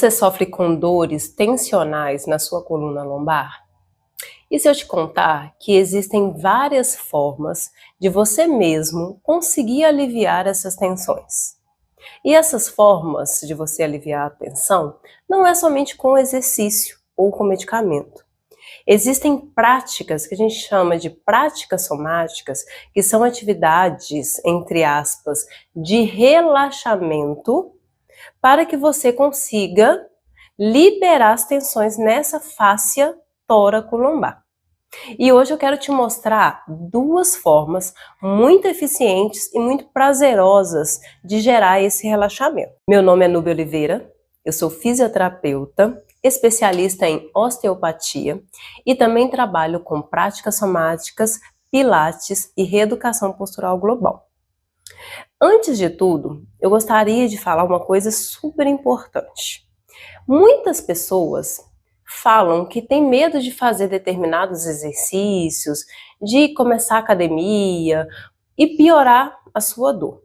Você sofre com dores tensionais na sua coluna lombar? E se eu te contar que existem várias formas de você mesmo conseguir aliviar essas tensões? E essas formas de você aliviar a tensão não é somente com exercício ou com medicamento. Existem práticas que a gente chama de práticas somáticas, que são atividades, entre aspas, de relaxamento, para que você consiga liberar as tensões nessa fáscia tóraco-lombar. E hoje eu quero te mostrar duas formas muito eficientes e muito prazerosas de gerar esse relaxamento. Meu nome é Núbia Oliveira, eu sou fisioterapeuta, especialista em osteopatia e também trabalho com práticas somáticas, pilates e reeducação postural global. Antes de tudo, eu gostaria de falar uma coisa super importante. Muitas pessoas falam que têm medo de fazer determinados exercícios, de começar a academia e piorar a sua dor.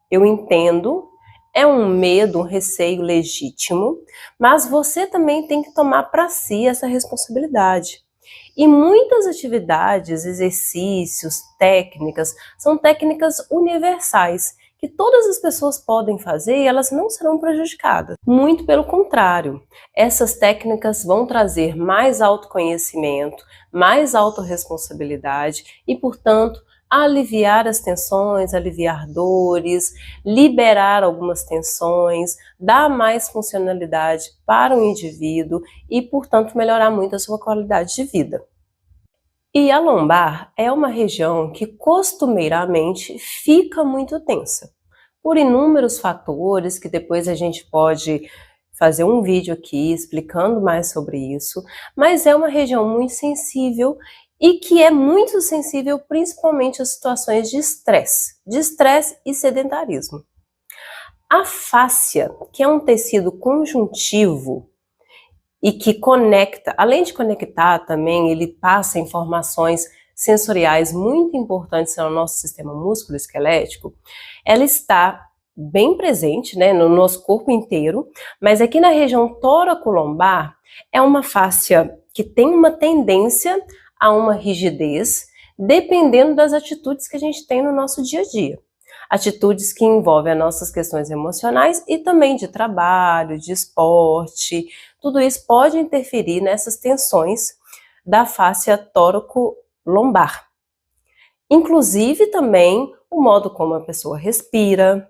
Eu entendo, é um medo, um receio legítimo, mas você também tem que tomar para si essa responsabilidade. E muitas atividades, exercícios, técnicas, são técnicas universais, que todas as pessoas podem fazer e elas não serão prejudicadas. Muito pelo contrário, essas técnicas vão trazer mais autoconhecimento, mais autorresponsabilidade e, portanto, aliviar as tensões, aliviar dores, liberar algumas tensões, dar mais funcionalidade para o indivíduo e, portanto, melhorar muito a sua qualidade de vida. E a lombar é uma região que costumeiramente fica muito tensa, por inúmeros fatores que depois a gente pode fazer um vídeo aqui explicando mais sobre isso, mas é uma região muito sensível e que é muito sensível principalmente às situações de estresse e sedentarismo. A fáscia, que é um tecido conjuntivo, e que conecta, além de conectar também, ele passa informações sensoriais muito importantes no nosso sistema músculo-esquelético, ela está bem presente, né, no nosso corpo inteiro, mas aqui na região tóraco-lombar é uma fáscia que tem uma tendência a uma rigidez, dependendo das atitudes que a gente tem no nosso dia a dia. Atitudes que envolvem as nossas questões emocionais e também de trabalho, de esporte, tudo isso pode interferir nessas tensões da fáscia tóraco-lombar. Inclusive também o modo como a pessoa respira,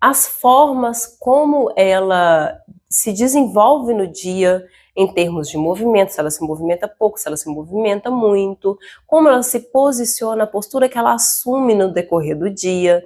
as formas como ela se desenvolve no dia em termos de movimento, se ela se movimenta pouco, se ela se movimenta muito, como ela se posiciona, a postura que ela assume no decorrer do dia,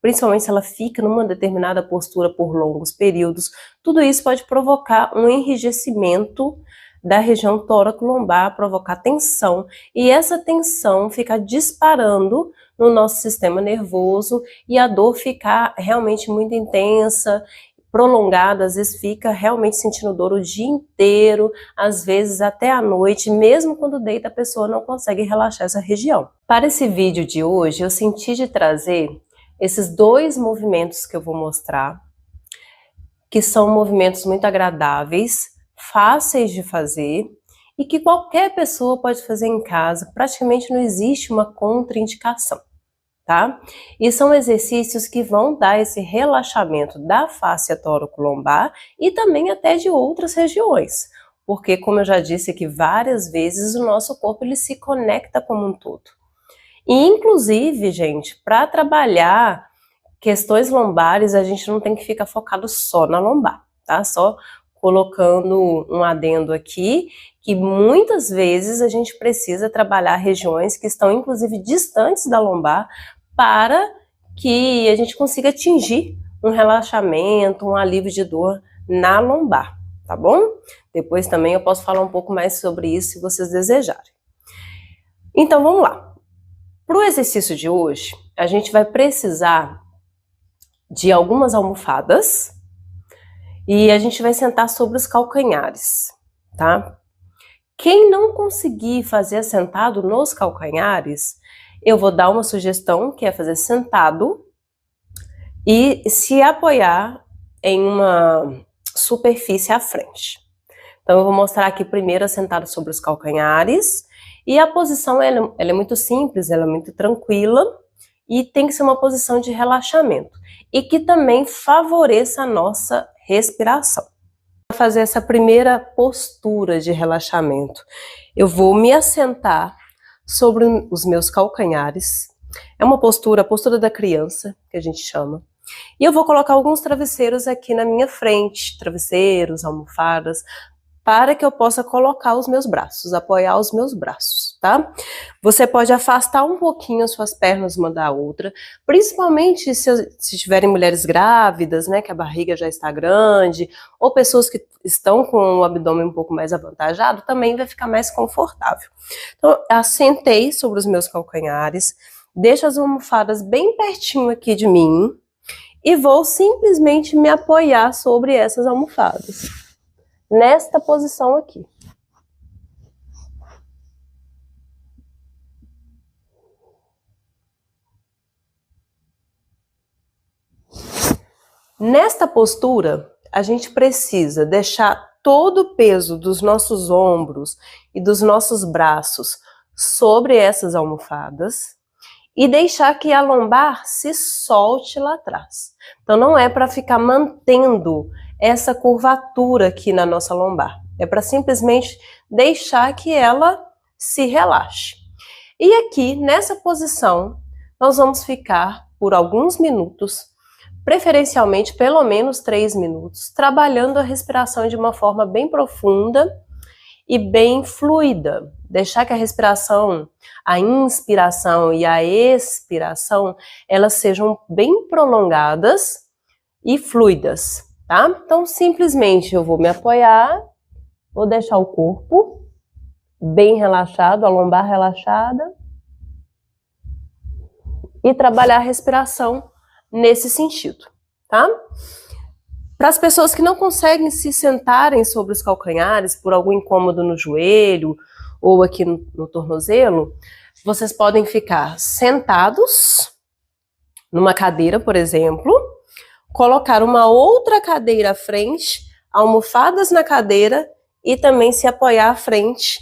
principalmente se ela fica numa determinada postura por longos períodos, tudo isso pode provocar um enrijecimento da região tóraco-lombar, provocar tensão, e essa tensão fica disparando no nosso sistema nervoso e a dor ficar realmente muito intensa, prolongada, às vezes fica realmente sentindo dor o dia inteiro, às vezes até a noite, mesmo quando deita a pessoa não consegue relaxar essa região. Para esse vídeo de hoje, eu senti de trazer esses dois movimentos que eu vou mostrar, que são movimentos muito agradáveis, fáceis de fazer e que qualquer pessoa pode fazer em casa, praticamente não existe uma contraindicação, tá? E são exercícios que vão dar esse relaxamento da fáscia tóraco-lombar e também até de outras regiões, porque, como eu já disse aqui várias vezes, o nosso corpo ele se conecta como um todo. E, inclusive, gente, para trabalhar questões lombares, a gente não tem que ficar focado só na lombar, tá? Só colocando um adendo aqui, que muitas vezes a gente precisa trabalhar regiões que estão, inclusive, distantes da lombar, para que a gente consiga atingir um relaxamento, um alívio de dor na lombar, tá bom? Depois também eu posso falar um pouco mais sobre isso, se vocês desejarem. Então, vamos lá. Para o exercício de hoje, a gente vai precisar de algumas almofadas e a gente vai sentar sobre os calcanhares, tá? Quem não conseguir fazer sentado nos calcanhares, eu vou dar uma sugestão, que é fazer sentado e se apoiar em uma superfície à frente. Então eu vou mostrar aqui primeiro sentado sobre os calcanhares, e a posição ela é muito simples, ela é muito tranquila, e tem que ser uma posição de relaxamento, e que também favoreça a nossa respiração. Para fazer essa primeira postura de relaxamento, eu vou me assentar sobre os meus calcanhares. É uma postura, a postura da criança, que a gente chama. E eu vou colocar alguns travesseiros aqui na minha frente, travesseiros, almofadas, para que eu possa colocar os meus braços, apoiar os meus braços, tá? Você pode afastar um pouquinho as suas pernas uma da outra, principalmente se tiverem mulheres grávidas, né, que a barriga já está grande, ou pessoas que estão com o abdômen um pouco mais avantajado, também vai ficar mais confortável. Então, assentei sobre os meus calcanhares, deixo as almofadas bem pertinho aqui de mim, e vou simplesmente me apoiar sobre essas almofadas, nesta posição aqui. Nesta postura, a gente precisa deixar todo o peso dos nossos ombros e dos nossos braços sobre essas almofadas e deixar que a lombar se solte lá atrás. Então não é para ficar mantendo essa curvatura aqui na nossa lombar. É para simplesmente deixar que ela se relaxe. E aqui, nessa posição, nós vamos ficar por alguns minutos, preferencialmente pelo menos 3 minutos, trabalhando a respiração de uma forma bem profunda e bem fluida. Deixar que a respiração, a inspiração e a expiração, elas sejam bem prolongadas e fluidas, tá? Então, simplesmente eu vou me apoiar, vou deixar o corpo bem relaxado, a lombar relaxada, e trabalhar a respiração nesse sentido, tá? Para as pessoas que não conseguem se sentarem sobre os calcanhares por algum incômodo no joelho ou aqui no tornozelo, vocês podem ficar sentados numa cadeira, por exemplo, colocar uma outra cadeira à frente, almofadas na cadeira e também se apoiar à frente,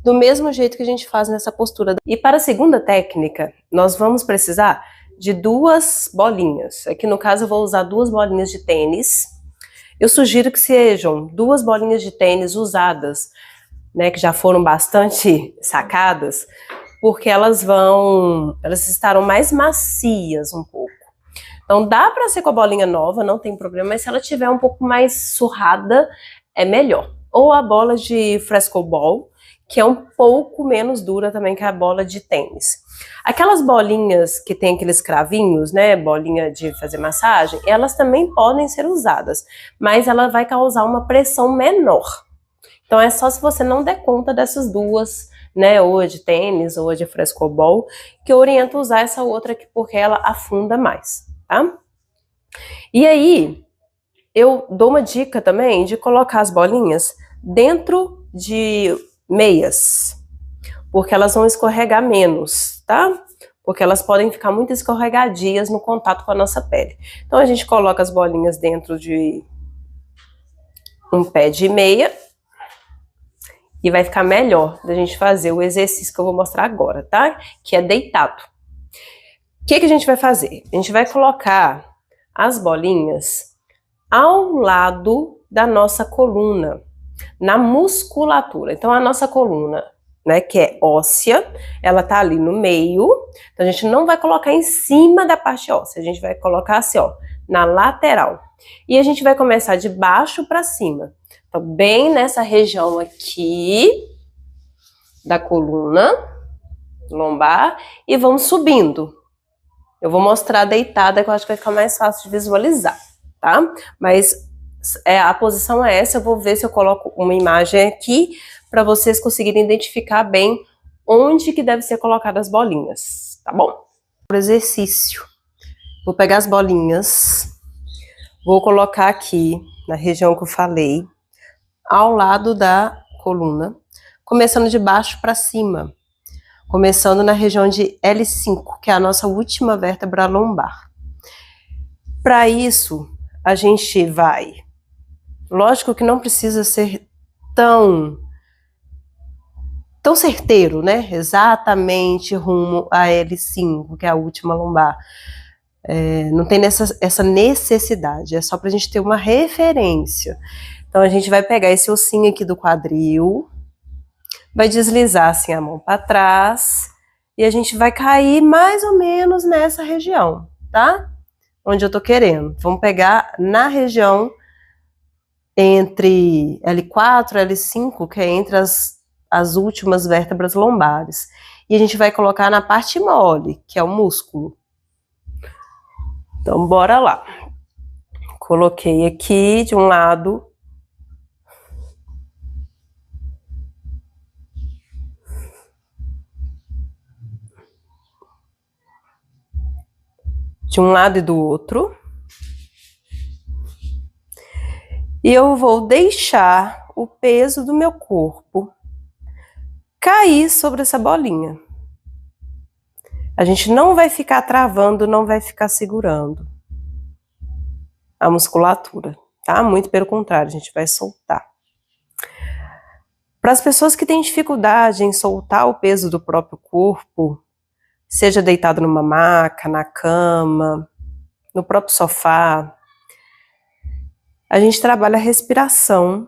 do mesmo jeito que a gente faz nessa postura. E para a segunda técnica, nós vamos precisar de 2 bolinhas. Aqui no caso eu vou usar 2 bolinhas de tênis. Eu sugiro que sejam 2 bolinhas de tênis usadas, né, que já foram bastante sacadas, porque elas estarão mais macias um pouco. Então dá para ser com a bolinha nova, não tem problema, mas se ela tiver um pouco mais surrada, é melhor. Ou a bola de frescobol, que é um pouco menos dura também que a bola de tênis. Aquelas bolinhas que tem aqueles cravinhos, né, bolinha de fazer massagem, elas também podem ser usadas, mas ela vai causar uma pressão menor. Então é só se você não der conta dessas 2, né, ou a de tênis ou a de frescobol, que eu oriento a usar essa outra aqui porque ela afunda mais, tá? E aí, eu dou uma dica também de colocar as bolinhas dentro de meias, porque elas vão escorregar menos, tá? Porque elas podem ficar muito escorregadias no contato com a nossa pele. Então a gente coloca as bolinhas dentro de um pé de meia e vai ficar melhor da gente fazer o exercício que eu vou mostrar agora, tá? Que é deitado. O que a gente vai fazer? A gente vai colocar as bolinhas ao lado da nossa coluna, na musculatura. Então a nossa coluna, né, que é óssea, ela tá ali no meio. Então a gente não vai colocar em cima da parte óssea, a gente vai colocar assim, ó, na lateral. E a gente vai começar de baixo para cima. Então bem nessa região aqui da coluna lombar e vamos subindo. Eu vou mostrar deitada, que eu acho que vai ficar mais fácil de visualizar, tá? Mas a posição é essa, eu vou ver se eu coloco uma imagem aqui para vocês conseguirem identificar bem onde que deve ser colocadas as bolinhas, tá bom? Por exercício, vou pegar as bolinhas, vou colocar aqui na região que eu falei, ao lado da coluna, começando de baixo para cima, começando na região de L5, que é a nossa última vértebra lombar. Para isso, a gente vai Lógico que não precisa ser tão certeiro, né? Exatamente rumo a L5, que é a última lombar. Não tem essa necessidade, é só para a gente ter uma referência. Então a gente vai pegar esse ossinho aqui do quadril, vai deslizar assim a mão para trás e a gente vai cair mais ou menos nessa região, tá? Onde eu tô querendo. Vamos pegar na região entre L4 e L5, que é entre as últimas vértebras lombares. E a gente vai colocar na parte mole, que é o músculo. Então, bora lá. Coloquei aqui de um lado. De um lado e do outro. E eu vou deixar o peso do meu corpo cair sobre essa bolinha. A gente não vai ficar travando, não vai ficar segurando a musculatura, tá? Muito pelo contrário, a gente vai soltar. Para as pessoas que têm dificuldade em soltar o peso do próprio corpo, seja deitado numa maca, na cama, no próprio sofá, a gente trabalha a respiração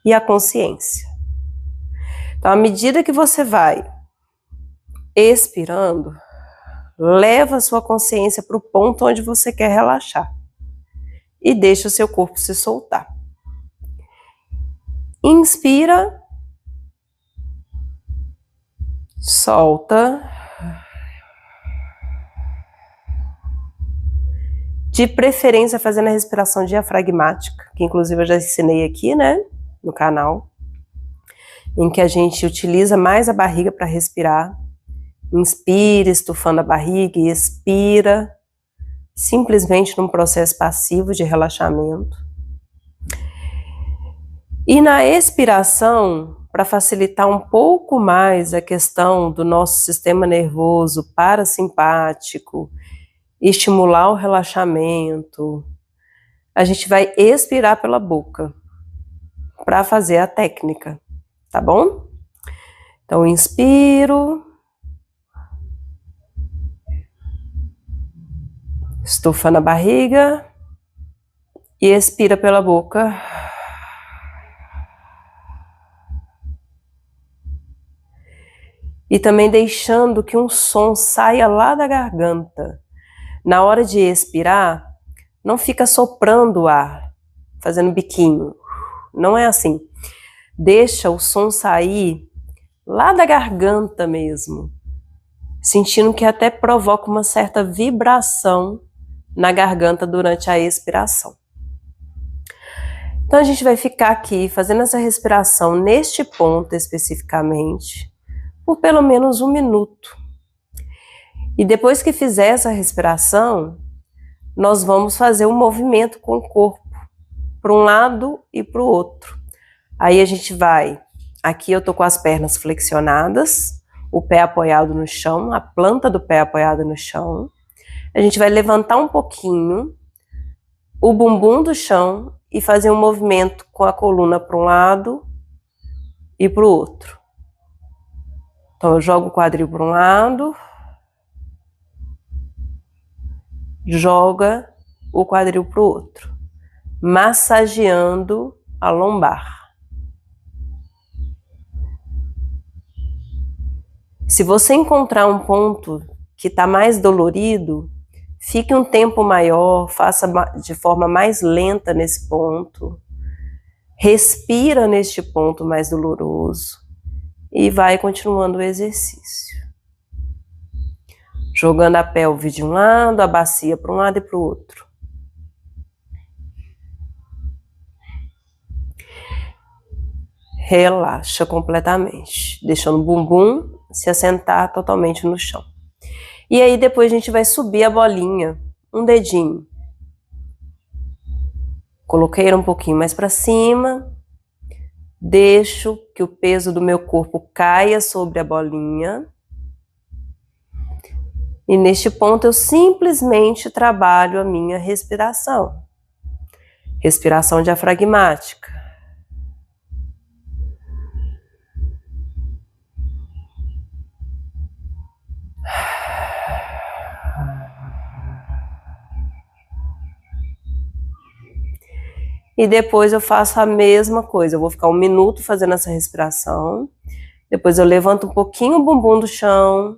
e a consciência. Então, à medida que você vai expirando, leva a sua consciência para o ponto onde você quer relaxar e deixa o seu corpo se soltar. Inspira, solta. De preferência fazendo a respiração diafragmática, que inclusive eu já ensinei aqui, né, no canal, em que a gente utiliza mais a barriga para respirar. Inspira, estufando a barriga, e expira, simplesmente num processo passivo de relaxamento. E na expiração, para facilitar um pouco mais a questão do nosso sistema nervoso parasimpático, estimular o relaxamento, a gente vai expirar pela boca para fazer a técnica, tá bom? Então, inspiro, estufa na barriga e expira pela boca. E também deixando que um som saia lá da garganta. Na hora de expirar, não fica soprando o ar, fazendo biquinho. Não é assim. Deixa o som sair lá da garganta mesmo, sentindo que até provoca uma certa vibração na garganta durante a expiração. Então a gente vai ficar aqui fazendo essa respiração neste ponto especificamente por pelo menos 1 minuto. E depois que fizer essa respiração, nós vamos fazer um movimento com o corpo, para um lado e para o outro. Aí a gente vai, aqui eu tô com as pernas flexionadas, o pé apoiado no chão, a planta do pé apoiada no chão. A gente vai levantar um pouquinho o bumbum do chão e fazer um movimento com a coluna para um lado e para o outro. Então eu jogo o quadril para um lado, joga o quadril para o outro, massageando a lombar. Se você encontrar um ponto que está mais dolorido, fique um tempo maior, faça de forma mais lenta nesse ponto, respira neste ponto mais doloroso e vai continuando o exercício. Jogando a pelve de um lado, a bacia para um lado e para o outro. Relaxa completamente, deixando o bumbum se assentar totalmente no chão. E aí depois a gente vai subir a bolinha, um dedinho. Coloquei ela um pouquinho mais para cima, deixo que o peso do meu corpo caia sobre a bolinha. E neste ponto eu simplesmente trabalho a minha respiração. Respiração diafragmática. E depois eu faço a mesma coisa, eu vou ficar 1 minuto fazendo essa respiração, depois eu levanto um pouquinho o bumbum do chão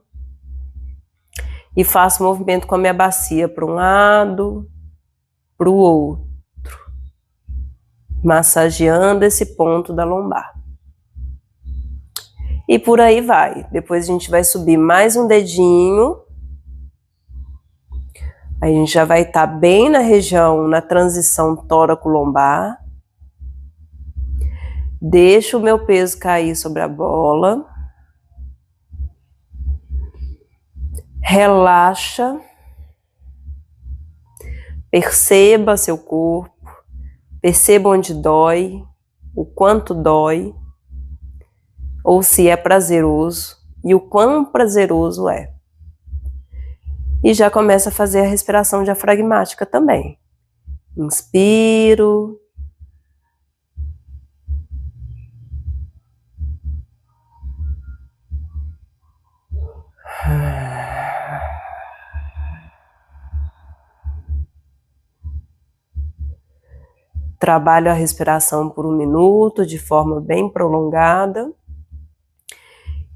e faço movimento com a minha bacia para um lado, para o outro, massageando esse ponto da lombar. E por aí vai, depois a gente vai subir mais um dedinho, aí a gente já vai estar bem na região, na transição tóraco-lombar. Deixo o meu peso cair sobre a bola. Relaxa. Perceba seu corpo. Perceba onde dói, o quanto dói, ou se é prazeroso e o quão prazeroso é. E já começa a fazer a respiração diafragmática também. Inspiro. Trabalho a respiração por 1 minuto, de forma bem prolongada.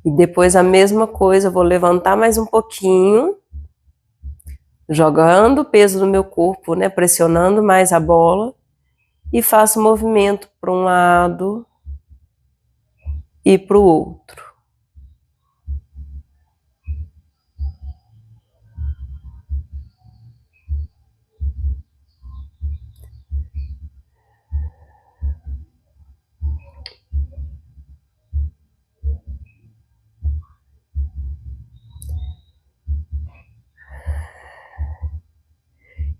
E depois a mesma coisa, eu vou levantar mais um pouquinho, jogando o peso do meu corpo, né, pressionando mais a bola, e faço movimento para um lado e para o outro.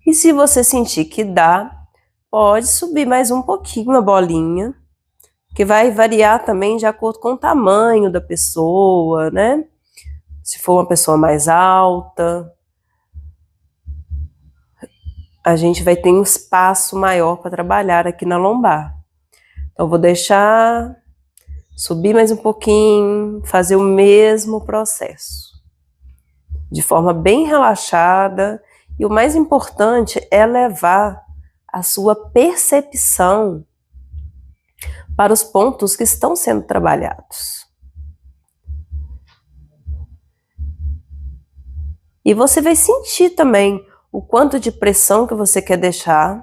E se você sentir que dá, pode subir mais um pouquinho a bolinha, que vai variar também de acordo com o tamanho da pessoa, né? Se for uma pessoa mais alta, a gente vai ter um espaço maior para trabalhar aqui na lombar. Então, vou deixar subir mais um pouquinho, fazer o mesmo processo, de forma bem relaxada. E o mais importante é levar a sua percepção para os pontos que estão sendo trabalhados. E você vai sentir também o quanto de pressão que você quer deixar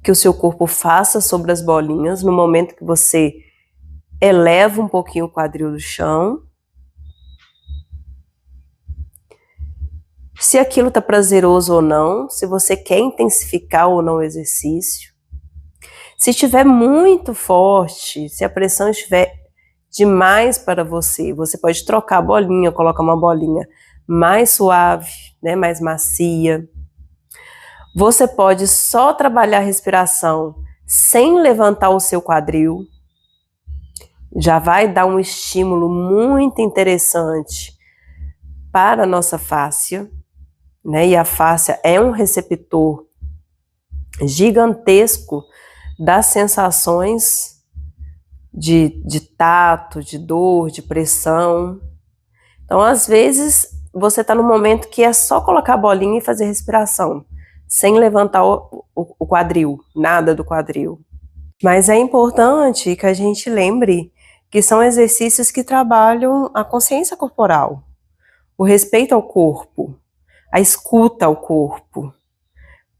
que o seu corpo faça sobre as bolinhas no momento que você eleva um pouquinho o quadril do chão. Se aquilo está prazeroso ou não, se você quer intensificar ou não o exercício. Se estiver muito forte, se a pressão estiver demais para você, você pode trocar a bolinha, colocar uma bolinha mais suave, né, mais macia. Você pode só trabalhar a respiração sem levantar o seu quadril. Já vai dar um estímulo muito interessante para a nossa fáscia, né? E a fáscia é um receptor gigantesco das sensações de tato, de dor, de pressão. Então, às vezes, você está no momento que é só colocar a bolinha e fazer respiração, sem levantar o quadril, nada do quadril. Mas é importante que a gente lembre que são exercícios que trabalham a consciência corporal, o respeito ao corpo, a escuta ao corpo,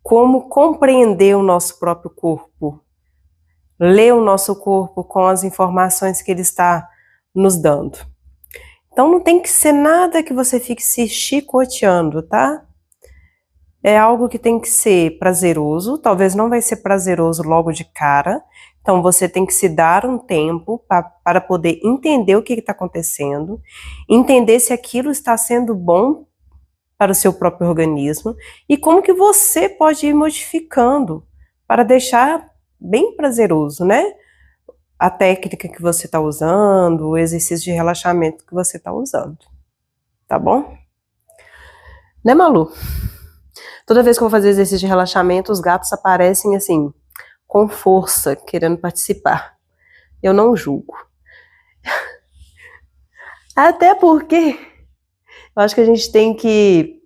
como compreender o nosso próprio corpo, ler o nosso corpo com as informações que ele está nos dando. Então não tem que ser nada que você fique se chicoteando, tá? É algo que tem que ser prazeroso, talvez não vai ser prazeroso logo de cara, então você tem que se dar um tempo para poder entender o que está acontecendo, entender se aquilo está sendo bom para o seu próprio organismo e como que você pode ir modificando para deixar bem prazeroso, né? A técnica que você está usando, o exercício de relaxamento que você está usando, tá bom? Né, Malu? Toda vez que eu vou fazer exercício de relaxamento, os gatos aparecem assim, com força, querendo participar. Eu não julgo. Até porque eu acho que a gente tem que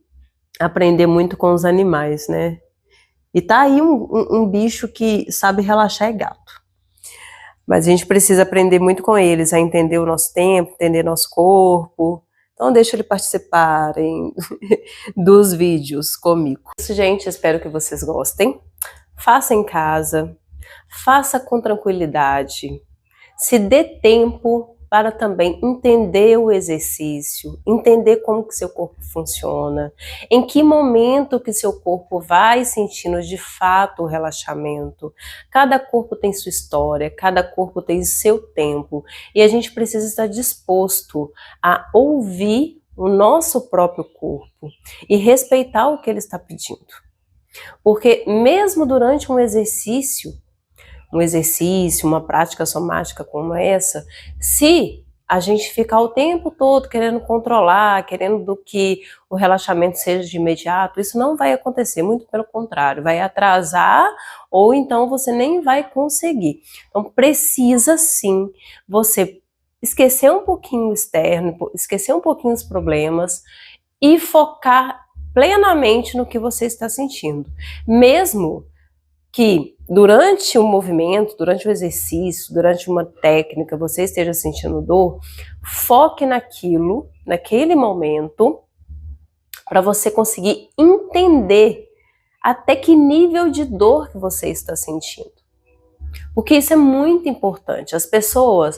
aprender muito com os animais, né? E tá aí um bicho que sabe relaxar, é gato. Mas a gente precisa aprender muito com eles, a entender o nosso tempo, entender nosso corpo. Então deixa eles participarem dos vídeos comigo. Isso, gente, espero que vocês gostem. Faça em casa, faça com tranquilidade, se dê tempo para também entender o exercício, entender como que seu corpo funciona, em que momento que seu corpo vai sentindo de fato o relaxamento. Cada corpo tem sua história, cada corpo tem seu tempo, e a gente precisa estar disposto a ouvir o nosso próprio corpo e respeitar o que ele está pedindo. Porque mesmo durante um exercício, uma prática somática como essa, se a gente ficar o tempo todo querendo controlar, querendo que o relaxamento seja de imediato, isso não vai acontecer, muito pelo contrário, vai atrasar ou então você nem vai conseguir. Então precisa sim você esquecer um pouquinho o externo, esquecer um pouquinho os problemas e focar plenamente no que você está sentindo. Mesmo que durante o movimento, durante o exercício, durante uma técnica, você esteja sentindo dor, foque naquilo, naquele momento, para você conseguir entender até que nível de dor que você está sentindo. Porque isso é muito importante. As pessoas,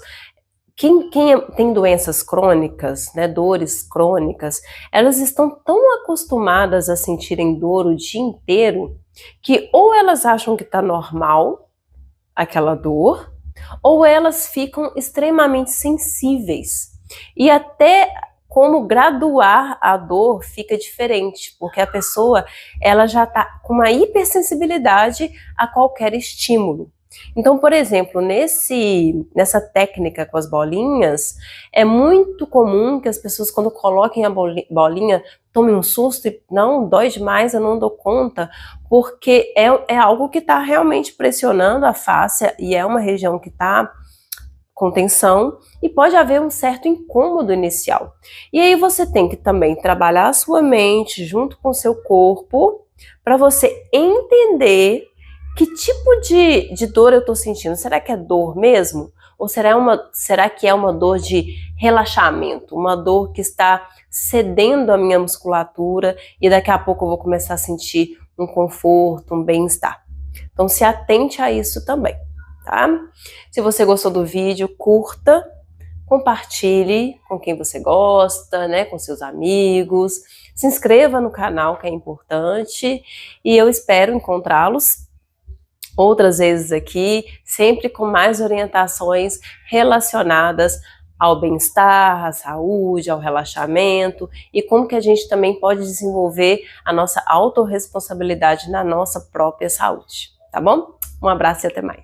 quem tem doenças crônicas, né, dores crônicas, elas estão tão acostumadas a sentirem dor o dia inteiro que ou elas acham que está normal aquela dor, ou elas ficam extremamente sensíveis. E até como graduar a dor fica diferente, porque a pessoa ela já está com uma hipersensibilidade a qualquer estímulo. Então, por exemplo, nessa técnica com as bolinhas, é muito comum que as pessoas, quando coloquem a bolinha, tomem um susto e não, dói demais, eu não dou conta, porque é algo que está realmente pressionando a fáscia e é uma região que está com tensão e pode haver um certo incômodo inicial. E aí você tem que também trabalhar a sua mente junto com o seu corpo para você entender que tipo de dor eu estou sentindo. Será que é dor mesmo? Ou será que é uma dor de relaxamento? Uma dor que está cedendo a minha musculatura e daqui a pouco eu vou começar a sentir um conforto, um bem-estar. Então se atente a isso também, tá? Se você gostou do vídeo, curta, compartilhe com quem você gosta, né, com seus amigos. Se inscreva no canal, que é importante, e eu espero encontrá-los outras vezes aqui, sempre com mais orientações relacionadas ao bem-estar, à saúde, ao relaxamento e como que a gente também pode desenvolver a nossa autorresponsabilidade na nossa própria saúde, tá bom? Um abraço e até mais.